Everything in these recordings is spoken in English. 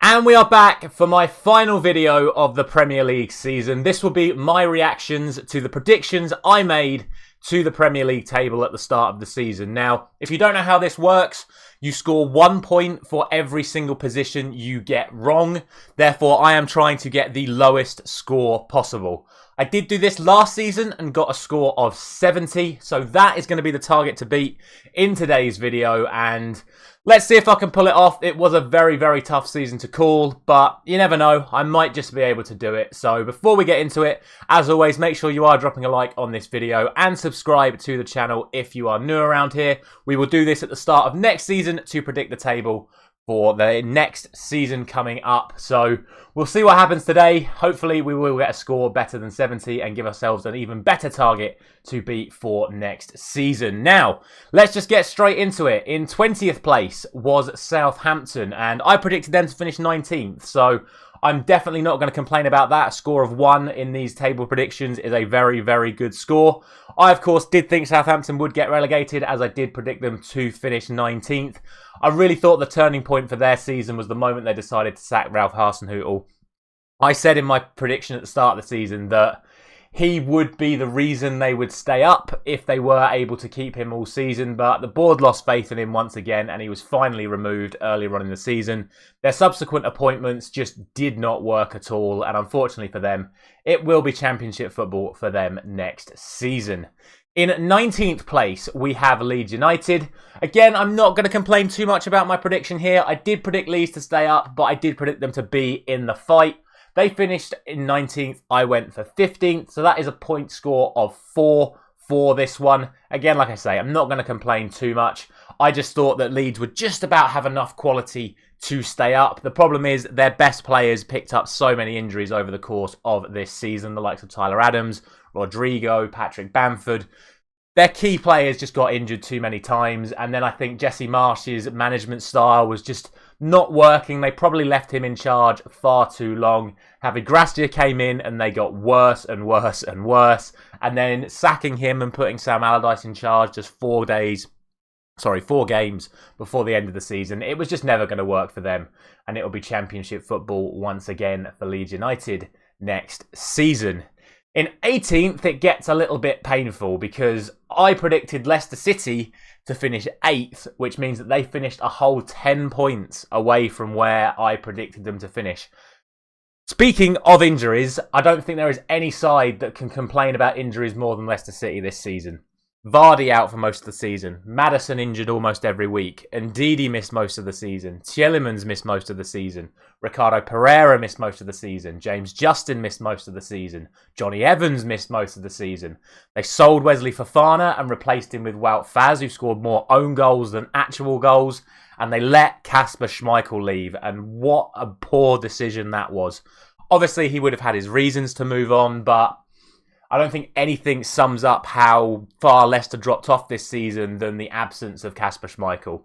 And we are back for my final video of the Premier League season. This will be my reactions to the predictions I made to the Premier League table at the start of the season. Now, if you don't know how this works, you score 1 point for every single position you get wrong. Therefore, I am trying to get the lowest score possible. I did do this last season and got a score of 70. So that is going to be the target to beat in today's video. And let's see if I can pull it off. It was a very, very tough season to call, but you never know. I might just be able to do it. So before we get into it, as always, make sure you are dropping a like on this video and subscribe to the channel if you are new around here. We will do this at the start of next season to predict the table for the next season coming up. So we'll see what happens today. Hopefully we will get a score better than 70 and give ourselves an even better target to beat for next season. Now, let's just get straight into it. In 20th place was Southampton, and I predicted them to finish 19th. So I'm definitely not going to complain about that. A score of 1 in these table predictions is a very, very good score. I, of course, did think Southampton would get relegated, as I did predict them to finish 19th. I really thought the turning point for their season was the moment they decided to sack Ralph Hasenhüttl. I said in my prediction at the start of the season that he would be the reason they would stay up if they were able to keep him all season, but the board lost faith in him once again and he was finally removed earlier on in the season. Their subsequent appointments just did not work at all, and unfortunately for them, it will be Championship football for them next season. In 19th place, we have Leeds United. Again, I'm not going to complain too much about my prediction here. I did predict Leeds to stay up, but I did predict them to be in the fight. They finished in 19th. I went for 15th. So that is a point score of 4 for this one. Again, like I say, I'm not going to complain too much. I just thought that Leeds would just about have enough quality to stay up. The problem is their best players picked up so many injuries over the course of this season. The likes of Tyler Adams, Rodrigo, Patrick Bamford. Their key players just got injured too many times. And then I think Jesse Marsch's management style was just not working. They probably left him in charge far too long. Javi Gracia came in and they got worse and worse and worse. And then sacking him and putting Sam Allardyce in charge just 4 games before the end of the season. It was just never going to work for them. And it will be Championship football once again for Leeds United next season. In 18th, it gets a little bit painful because I predicted Leicester City to finish 8th, which means that they finished a whole 10 points away from where I predicted them to finish. Speaking of injuries, I don't think there is any side that can complain about injuries more than Leicester City this season. Vardy out for most of the season. Maddison injured almost every week. Ndidi missed most of the season. Tielemans missed most of the season. Ricardo Pereira missed most of the season. James Justin missed most of the season. Johnny Evans missed most of the season. They sold Wesley Fofana and replaced him with Wout Faz, who scored more own goals than actual goals. And they let Kasper Schmeichel leave. And what a poor decision that was. Obviously, he would have had his reasons to move on, but I don't think anything sums up how far Leicester dropped off this season than the absence of Kasper Schmeichel.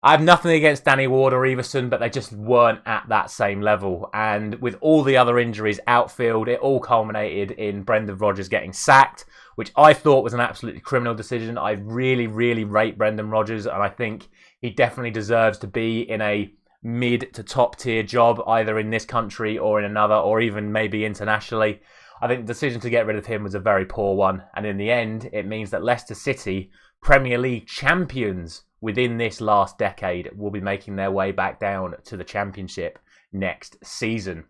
I have nothing against Danny Ward or Everton, but they just weren't at that same level. And with all the other injuries outfield, it all culminated in Brendan Rodgers getting sacked, which I thought was an absolutely criminal decision. I really, really rate Brendan Rodgers, and I think he definitely deserves to be in a mid to top tier job, either in this country or in another, or even maybe internationally. I think the decision to get rid of him was a very poor one. And in the end, it means that Leicester City, Premier League champions within this last decade, will be making their way back down to the Championship next season.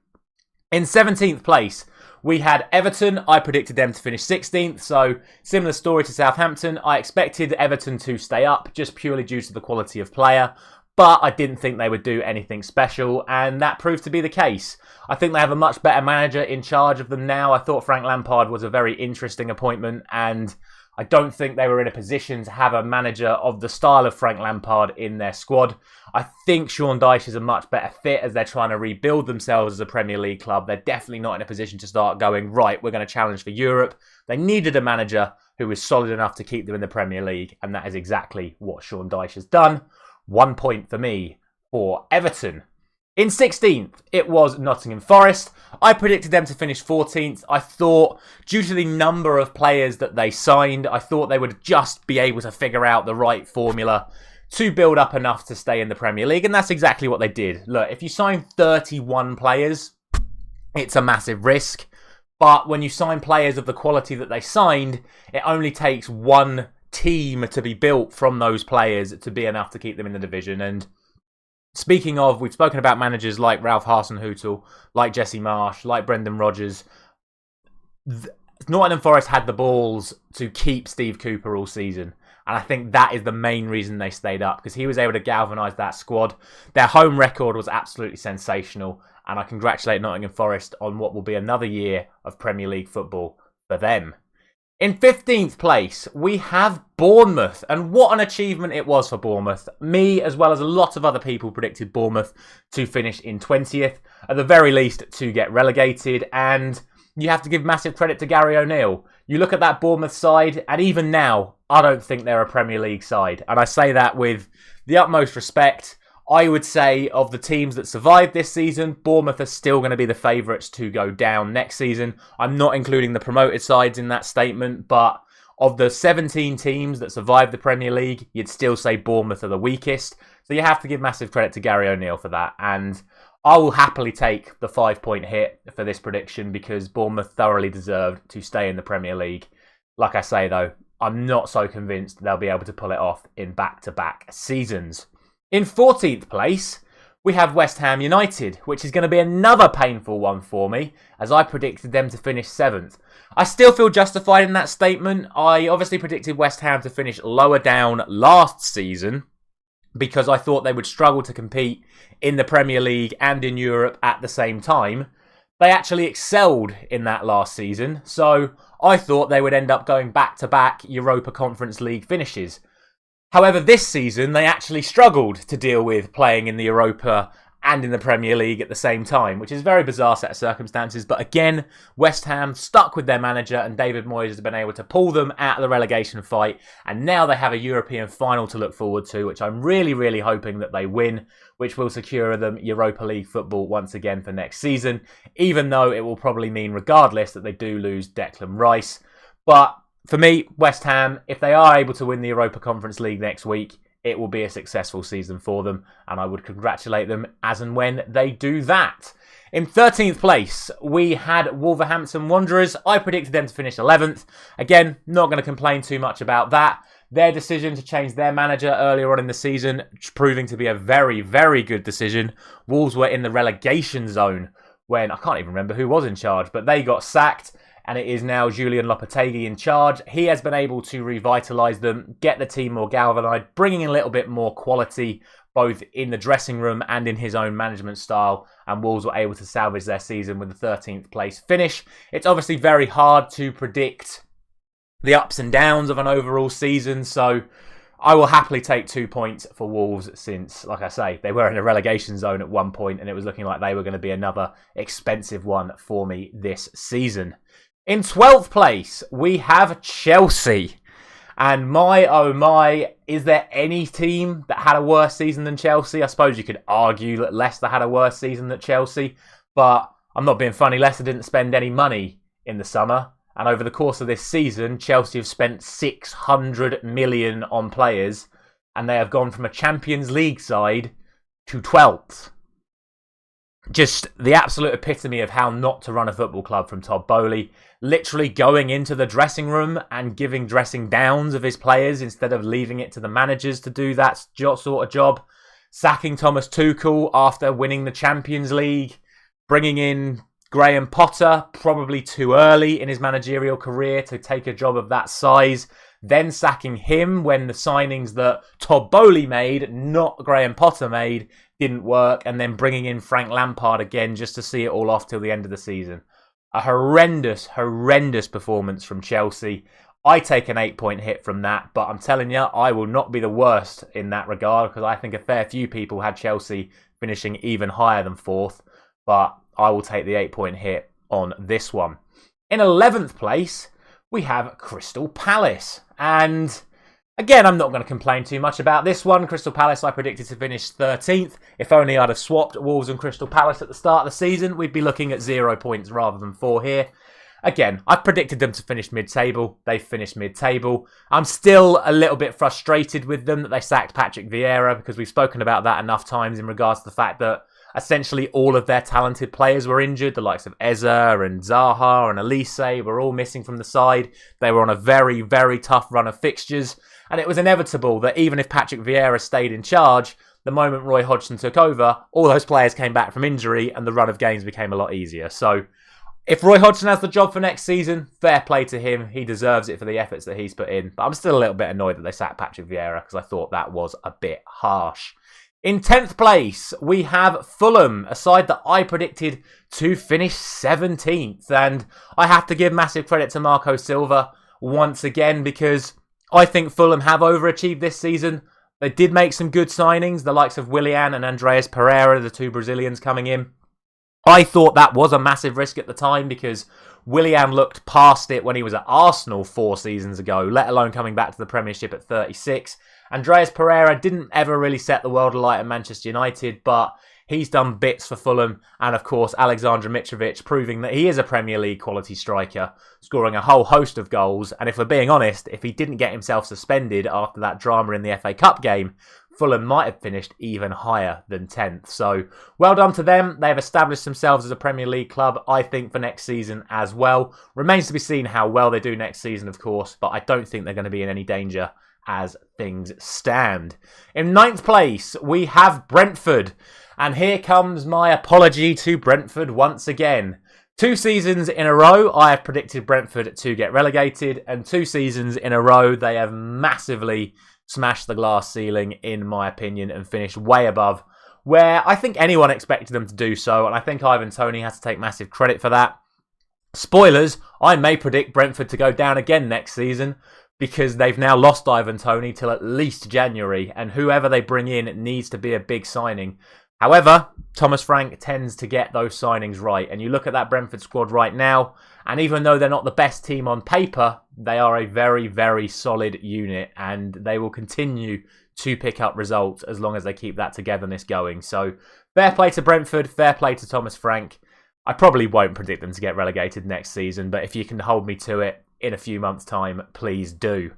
In 17th place, we had Everton. I predicted them to finish 16th. So similar story to Southampton. I expected Everton to stay up just purely due to the quality of player. But I didn't think they would do anything special, and that proved to be the case. I think they have a much better manager in charge of them now. I thought Frank Lampard was a very interesting appointment, and I don't think they were in a position to have a manager of the style of Frank Lampard in their squad. I think Sean Dyche is a much better fit as they're trying to rebuild themselves as a Premier League club. They're definitely not in a position to start going, right, we're going to challenge for Europe. They needed a manager who was solid enough to keep them in the Premier League, and that is exactly what Sean Dyche has done. 1 point for me for Everton. In 16th, it was Nottingham Forest. I predicted them to finish 14th. I thought, due to the number of players that they signed, I thought they would just be able to figure out the right formula to build up enough to stay in the Premier League, and that's exactly what they did. Look, if you sign 31 players, it's a massive risk, but when you sign players of the quality that they signed, it only takes one team to be built from those players to be enough to keep them in the division. And speaking of, we've spoken about managers like Ralph Hasenhüttl, like Jesse Marsch, like Brendan Rodgers. Nottingham Forest had the balls to keep Steve Cooper all season. And I think that is the main reason they stayed up, because he was able to galvanise that squad. Their home record was absolutely sensational, and I congratulate Nottingham Forest on what will be another year of Premier League football for them. In 15th place, we have Bournemouth, and what an achievement it was for Bournemouth. Me, as well as a lot of other people, predicted Bournemouth to finish in 20th, at the very least to get relegated, and you have to give massive credit to Gary O'Neill. You look at that Bournemouth side, and even now, I don't think they're a Premier League side. And I say that with the utmost respect. I would say of the teams that survived this season, Bournemouth are still going to be the favourites to go down next season. I'm not including the promoted sides in that statement, but of the 17 teams that survived the Premier League, you'd still say Bournemouth are the weakest. So you have to give massive credit to Gary O'Neill for that. And I will happily take the 5-point hit for this prediction, because Bournemouth thoroughly deserved to stay in the Premier League. Like I say, though, I'm not so convinced they'll be able to pull it off in back-to-back seasons. In 14th place, we have West Ham United, which is going to be another painful one for me, as I predicted them to finish 7th. I still feel justified in that statement. I obviously predicted West Ham to finish lower down last season, because I thought they would struggle to compete in the Premier League and in Europe at the same time. They actually excelled in that last season, so I thought they would end up going back-to-back Europa Conference League finishes. However, this season, they actually struggled to deal with playing in the Europa and in the Premier League at the same time, which is a very bizarre set of circumstances. But again, West Ham stuck with their manager, and David Moyes has been able to pull them out of the relegation fight. And now they have a European final to look forward to, which I'm really, really hoping that they win, which will secure them Europa League football once again for next season, even though it will probably mean, regardless, that they do lose Declan Rice. But for me, West Ham, if they are able to win the Europa Conference League next week, it will be a successful season for them, and I would congratulate them as and when they do that. In 13th place, we had Wolverhampton Wanderers. I predicted them to finish 11th. Again, not going to complain too much about that. Their decision to change their manager earlier on in the season, proving to be a very, very good decision. Wolves were in the relegation zone when, I can't even remember who was in charge, but they got sacked. And it is now Julian Lopetegui in charge. He has been able to revitalise them, get the team more galvanised, bringing in a little bit more quality, both in the dressing room and in his own management style. And Wolves were able to salvage their season with the 13th place finish. It's obviously very hard to predict the ups and downs of an overall season, so I will happily take 2 points for Wolves, since, like I say, they were in a relegation zone at one point and it was looking like they were going to be another expensive one for me this season. In 12th place, we have Chelsea. And my, oh my, is there any team that had a worse season than Chelsea? I suppose you could argue that Leicester had a worse season than Chelsea. But I'm not being funny, Leicester didn't spend any money in the summer. And over the course of this season, Chelsea have spent 600 million on players. And they have gone from a Champions League side to 12th. Just the absolute epitome of how not to run a football club from Todd Boehly. Literally going into the dressing room and giving dressing downs of his players instead of leaving it to the managers to do that sort of job. Sacking Thomas Tuchel after winning the Champions League. Bringing in Graham Potter, probably too early in his managerial career to take a job of that size. Then sacking him when the signings that Todd Boehly made, not Graham Potter made, didn't work. And then bringing in Frank Lampard again just to see it all off till the end of the season. A horrendous, horrendous performance from Chelsea. I take an 8-point hit from that, but I'm telling you, I will not be the worst in that regard, because I think a fair few people had Chelsea finishing even higher than 4th. But I will take the 8-point hit on this one. In 11th place, we have Crystal Palace. And again, I'm not going to complain too much about this one. Crystal Palace I predicted to finish 13th. If only I'd have swapped Wolves and Crystal Palace at the start of the season, we'd be looking at 0 points rather than 4 here. again, I've predicted them to finish mid-table. They finished mid-table. I'm still a little bit frustrated with them that they sacked Patrick Vieira, because we've spoken about that enough times in regards to the fact that essentially all of their talented players were injured. The likes of Eze and Zaha and Elise were all missing from the side. They were on a very, very tough run of fixtures. And it was inevitable that even if Patrick Vieira stayed in charge, the moment Roy Hodgson took over, all those players came back from injury and the run of games became a lot easier. So if Roy Hodgson has the job for next season, fair play to him. He deserves it for the efforts that he's put in. But I'm still a little bit annoyed that they sacked Patrick Vieira, because I thought that was a bit harsh. In 10th place, we have Fulham, a side that I predicted to finish 17th. And I have to give massive credit to Marco Silva once again, because I think Fulham have overachieved this season. They did make some good signings, the likes of Willian and Andreas Pereira, the two Brazilians coming in. I thought that was a massive risk at the time, because Willian looked past it when he was at Arsenal 4 seasons ago, let alone coming back to the Premiership at 36. Andreas Pereira didn't ever really set the world alight at Manchester United, but he's done bits for Fulham. And of course, Alexander Mitrovic proving that he is a Premier League quality striker, scoring a whole host of goals. And if we're being honest, if he didn't get himself suspended after that drama in the FA Cup game, Fulham might have finished even higher than 10th. So well done to them. They have established themselves as a Premier League club, I think, for next season as well. Remains to be seen how well they do next season, of course, but I don't think they're going to be in any danger as things stand. In 9th place, we have Brentford. And here comes my apology to Brentford once again. 2 seasons in a row, I have predicted Brentford to get relegated. And 2 seasons in a row, they have massively smashed the glass ceiling, in my opinion, and finished way above where I think anyone expected them to do so. And I think Ivan Toney has to take massive credit for that. Spoilers, I may predict Brentford to go down again next season, because they've now lost Ivan Toney till at least January, and whoever they bring in needs to be a big signing. However, Thomas Frank tends to get those signings right, and you look at that Brentford squad right now, and even though they're not the best team on paper, they are a very, very solid unit, and they will continue to pick up results as long as they keep that togetherness going. So fair play to Brentford, fair play to Thomas Frank. I probably won't predict them to get relegated next season, but if you can hold me to it in a few months' time, please do.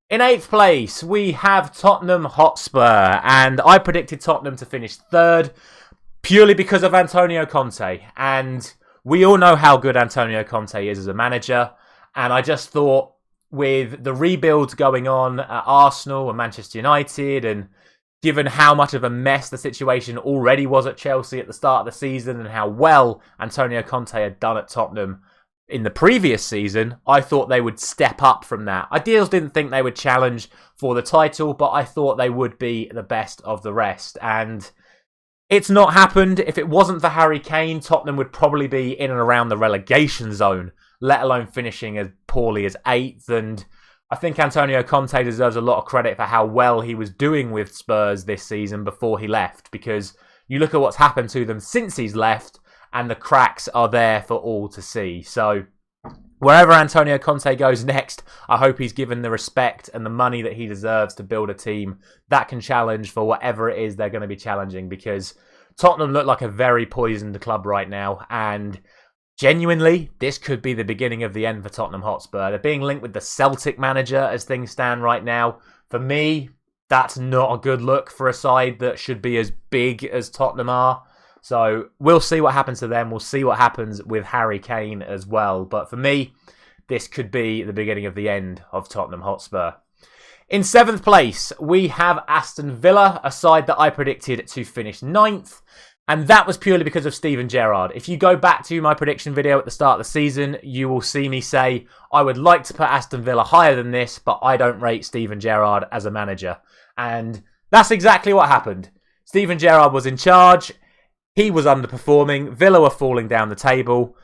In 8th place, we have Tottenham Hotspur, and I predicted Tottenham to finish 3rd purely because of Antonio Conte. And we all know how good Antonio Conte is as a manager, and I just thought with the rebuilds going on at Arsenal and Manchester United, and given how much of a mess the situation already was at Chelsea at the start of the season and how well Antonio Conte had done at Tottenham in the previous season, I thought they would step up from that. I didn't think they would challenge for the title, but I thought they would be the best of the rest. And it's not happened. If it wasn't for Harry Kane, Tottenham would probably be in and around the relegation zone, let alone finishing as poorly as 8th. And I think Antonio Conte deserves a lot of credit for how well he was doing with Spurs this season before he left, because you look at what's happened to them since he's left, and the cracks are there for all to see. So wherever Antonio Conte goes next, I hope he's given the respect and the money that he deserves to build a team that can challenge for whatever it is they're going to be challenging, because Tottenham look like a very poisoned club right now, and genuinely, this could be the beginning of the end for Tottenham Hotspur. They're being linked with the Celtic manager as things stand right now. For me, that's not a good look for a side that should be as big as Tottenham are. So we'll see what happens to them. We'll see what happens with Harry Kane as well. But for me, this could be the beginning of the end of Tottenham Hotspur. In 7th place, we have Aston Villa, a side that I predicted to finish 9th. And that was purely because of Steven Gerrard. If you go back to my prediction video at the start of the season, you will see me say, I would like to put Aston Villa higher than this, but I don't rate Steven Gerrard as a manager. And that's exactly what happened. Steven Gerrard was in charge. He was underperforming. Villa were falling down the table.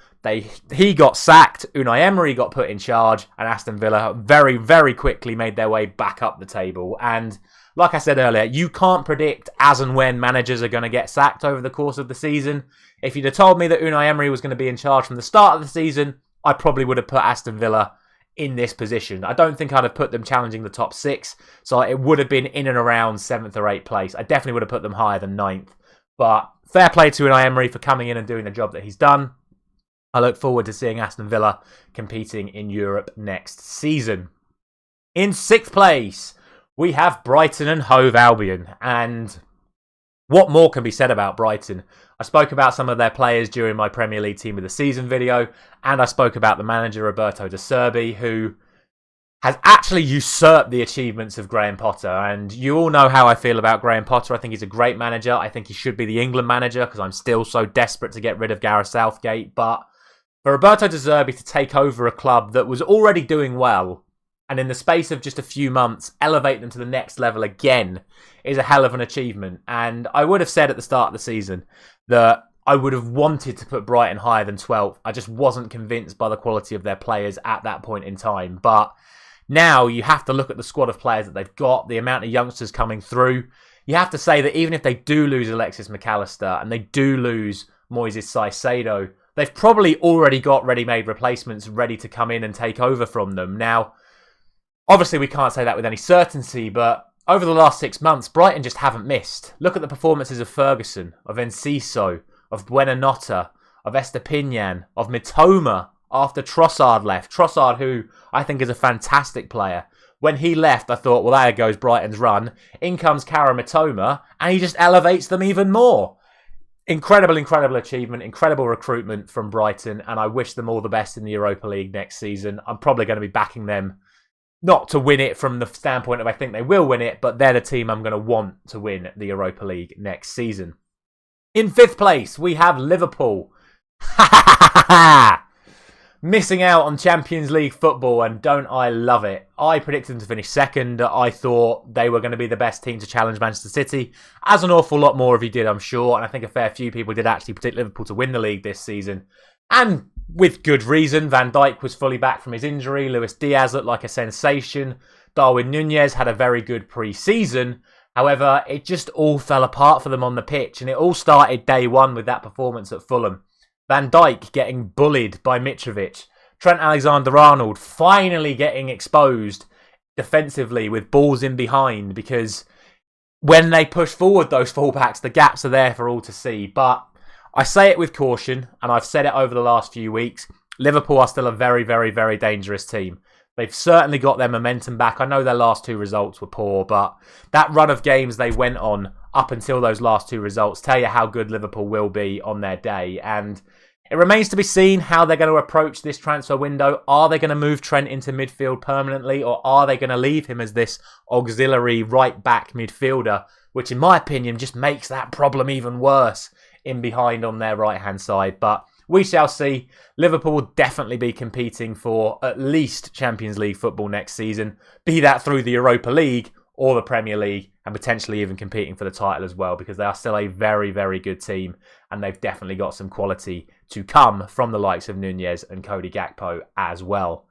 He got sacked. Unai Emery got put in charge. And Aston Villa very, very quickly made their way back up the table. And like I said earlier, you can't predict as and when managers are going to get sacked over the course of the season. If you'd have told me that Unai Emery was going to be in charge from the start of the season, I probably would have put Aston Villa in this position. I don't think I'd have put them challenging the top 6. So it would have been in and around 7th or 8th place. I definitely would have put them higher than 9th. But fair play to Unai Emery for coming in and doing the job that he's done. I look forward to seeing Aston Villa competing in Europe next season. In 6th place, we have Brighton and Hove Albion. And what more can be said about Brighton? I spoke about some of their players during my Premier League Team of the Season video, and I spoke about the manager, Roberto De Zerbi, who has actually usurped the achievements of Graham Potter. And you all know how I feel about Graham Potter. I think he's a great manager. I think he should be the England manager because I'm still so desperate to get rid of Gareth Southgate. But for Roberto De Zerbi to take over a club that was already doing well and in the space of just a few months elevate them to the next level again is a hell of an achievement. And I would have said at the start of the season that I would have wanted to put Brighton higher than 12th. I just wasn't convinced by the quality of their players at that point in time. But now you have to look at the squad of players that they've got, the amount of youngsters coming through. You have to say that even if they do lose Alexis McAllister and they do lose Moises Caicedo, they've probably already got ready-made replacements ready to come in and take over from them. Now, obviously we can't say that with any certainty, but over the last 6 months, Brighton just haven't missed. Look at the performances of Ferguson, of Enciso, of Buenanotte, of Estepinian, of Mitoma after Trossard left. Trossard, who I think is a fantastic player. When he left, I thought, well, there goes Brighton's run. In comes Kara Mitoma, and he just elevates them even more. Incredible achievement, incredible recruitment from Brighton, and I wish them all the best in the Europa League next season. I'm probably going to be backing them, not to win it from the standpoint of I think they will win it, but they're the team I'm going to want to win the Europa League next season. In 5th place, we have Liverpool. Missing out on Champions League football, and don't I love it. I predicted them to finish 2nd. I thought they were going to be the best team to challenge Manchester City, as an awful lot more of you did, I'm sure, and I think a fair few people did actually predict Liverpool to win the league this season. And with good reason. Van Dijk was fully back from his injury. Luis Diaz looked like a sensation. Darwin Núñez had a very good pre-season. However, it just all fell apart for them on the pitch, and it all started day one with that performance at Fulham. Van Dijk getting bullied by Mitrovic. Trent Alexander-Arnold finally getting exposed defensively with balls in behind, because when they push forward those fullbacks, the gaps are there for all to see. But I say it with caution, and I've said it over the last few weeks, Liverpool are still a very, very, very dangerous team. They've certainly got their momentum back. I know their last 2 results were poor, but that run of games they went on up until those last 2 results tell you how good Liverpool will be on their day. And it remains to be seen how they're going to approach this transfer window. Are they going to move Trent into midfield permanently, or are they going to leave him as this auxiliary right-back midfielder, which in my opinion just makes that problem even worse in behind on their right-hand side. But we shall see. Liverpool will definitely be competing for at least Champions League football next season, be that through the Europa League or the Premier League, and potentially even competing for the title as well, because they are still a very, very good team, and they've definitely got some quality to come from the likes of Núñez and Cody Gakpo as well.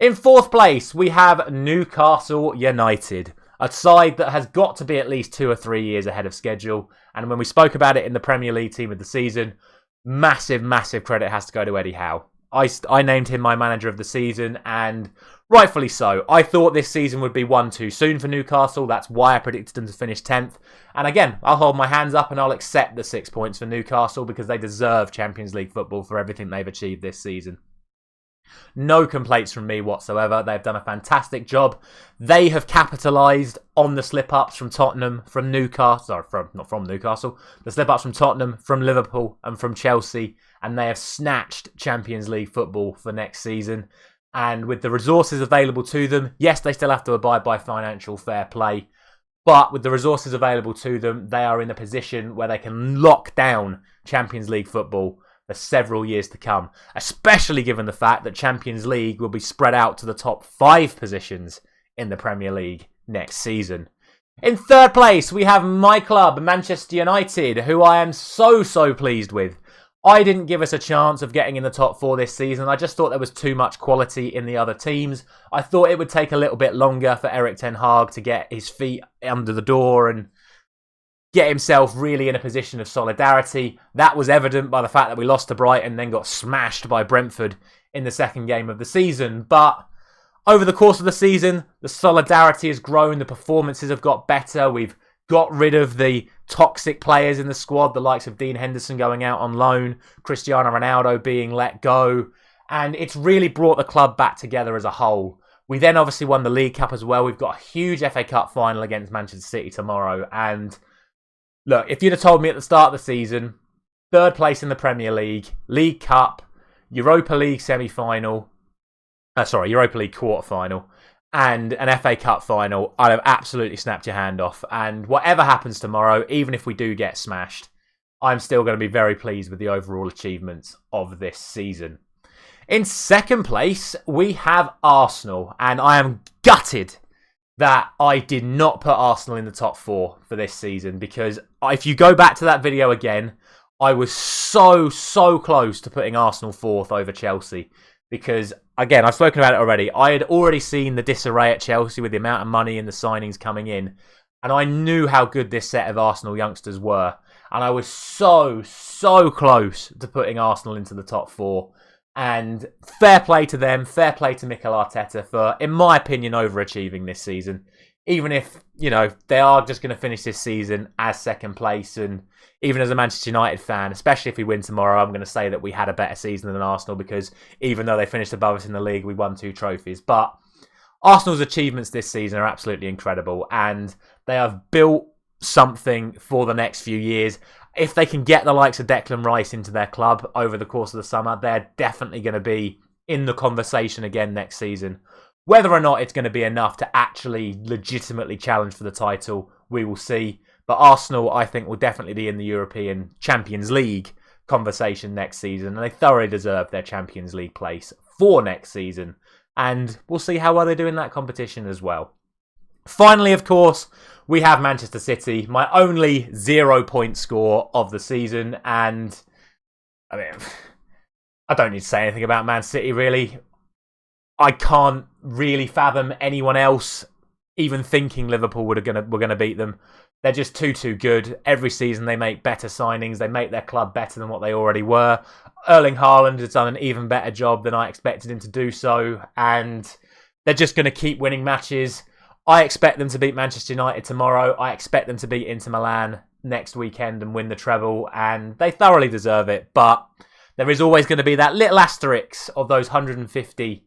In 4th place, we have Newcastle United, a side that has got to be at least 2 or 3 years ahead of schedule, and when we spoke about it in the Premier League Team of the Season, massive, massive credit has to go to Eddie Howe. I named him my manager of the season, and rightfully so. I thought this season would be one too soon for Newcastle. That's why I predicted them to finish 10th. And again, I'll hold my hands up and I'll accept the 6 points for Newcastle, because they deserve Champions League football for everything they've achieved this season. No complaints from me whatsoever. They've done a fantastic job. They have capitalised on the slip-ups from Tottenham, from Newcastle, not from Newcastle, the slip-ups from Tottenham, from Liverpool and from Chelsea, and they have snatched Champions League football for next season. And with the resources available to them, yes, they still have to abide by financial fair play, but with the resources available to them, they are in a position where they can lock down Champions League football for several years to come, especially given the fact that Champions League will be spread out to the top 5 positions in the Premier League next season. In 3rd place, we have my club, Manchester United, who I am so pleased with. I didn't give us a chance of getting in the top 4 this season. I just thought there was too much quality in the other teams. I thought it would take a little bit longer for Erik ten Hag to get his feet under the door and get himself really in a position of solidarity. That was evident by the fact that we lost to Brighton, then got smashed by Brentford in the 2nd game of the season. But over the course of the season, the solidarity has grown, the performances have got better, we've got rid of the toxic players in the squad, the likes of Dean Henderson going out on loan, Cristiano Ronaldo being let go, and it's really brought the club back together as a whole. We then obviously won the League Cup as well. We've got a huge FA Cup final against Manchester City tomorrow, and look, if you'd have told me at the start of the season, 3rd place in the Premier League, League Cup, Europa League semi-final, Europa League quarter-final, and an FA Cup final, I'd have absolutely snapped your hand off. And whatever happens tomorrow, even if we do get smashed, I'm still going to be very pleased with the overall achievements of this season. In 2nd place, we have Arsenal, and I am gutted that I did not put Arsenal in the top 4 for this season, because if you go back to that video again, I was so close to putting Arsenal 4th over Chelsea. Because, again, I've spoken about it already. I had already seen the disarray at Chelsea with the amount of money and the signings coming in. And I knew how good this set of Arsenal youngsters were. And I was so close to putting Arsenal into the top 4. And fair play to them, fair play to Mikel Arteta for, in my opinion, overachieving this season. Even if, they are just going to finish this season as 2nd place. And even as a Manchester United fan, especially if we win tomorrow, I'm going to say that we had a better season than Arsenal, because even though they finished above us in the league, we won 2 trophies. But Arsenal's achievements this season are absolutely incredible, and they have built something for the next few years. If they can get the likes of Declan Rice into their club over the course of the summer, they're definitely going to be in the conversation again next season. Whether or not it's going to be enough to actually legitimately challenge for the title, we will see. But Arsenal, I think, will definitely be in the European Champions League conversation next season. And they thoroughly deserve their Champions League place for next season. And we'll see how well they do in that competition as well. Finally, of course, we have Manchester City. My only 0-point score of the season. And, I don't need to say anything about Man City, really. I can't really fathom anyone else even thinking Liverpool were going to beat them. They're just too good. Every season they make better signings. They make their club better than what they already were. Erling Haaland has done an even better job than I expected him to do so. And they're just going to keep winning matches. I expect them to beat Manchester United tomorrow. I expect them to beat Inter Milan next weekend and win the treble. And they thoroughly deserve it. But there is always going to be that little asterisk of those 150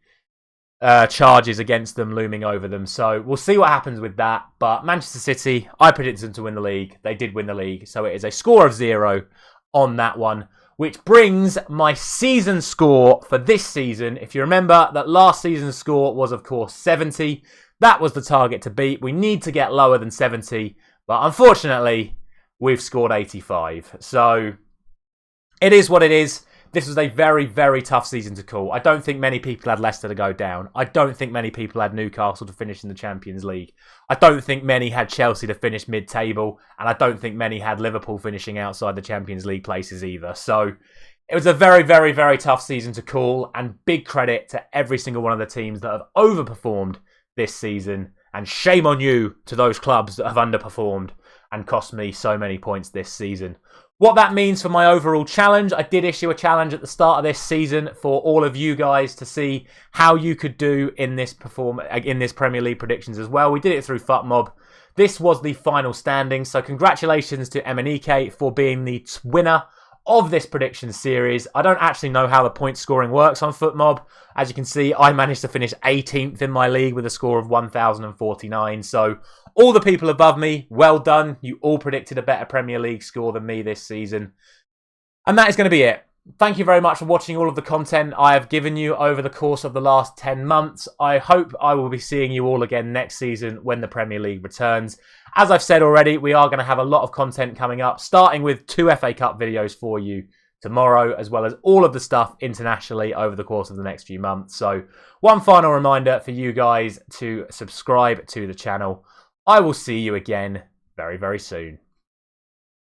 charges against them looming over them. So we'll see what happens with that. But Manchester City, I predicted them to win the league. They did win the league. So it is a score of 0 on that one, which brings my season score for this season. If you remember that last season's score was, of course, 70. That was the target to beat. We need to get lower than 70. But unfortunately, we've scored 85. So it is what it is. This was a very tough season to call. I don't think many people had Leicester to go down. I don't think many people had Newcastle to finish in the Champions League. I don't think many had Chelsea to finish mid-table. And I don't think many had Liverpool finishing outside the Champions League places either. So it was a very tough season to call. And big credit to every single one of the teams that have overperformed this season. And shame on you to those clubs that have underperformed and cost me so many points this season. What that means for my overall challenge, I did issue a challenge at the start of this season for all of you guys to see how you could do in this Premier League predictions as well. We did it through FUTMob. This was the final standing, so congratulations to Emenike for being the winner of this prediction series. I don't actually know how the point scoring works on FUTMob. As you can see, I managed to finish 18th in my league with a score of 1,049. So all the people above me, well done. You all predicted a better Premier League score than me this season. And that is going to be it. Thank you very much for watching all of the content I have given you over the course of the last 10 months. I hope I will be seeing you all again next season when the Premier League returns. As I've said already, we are going to have a lot of content coming up, starting with 2 FA Cup videos for you tomorrow, as well as all of the stuff internationally over the course of the next few months. So one final reminder for you guys to subscribe to the channel. I will see you again very soon.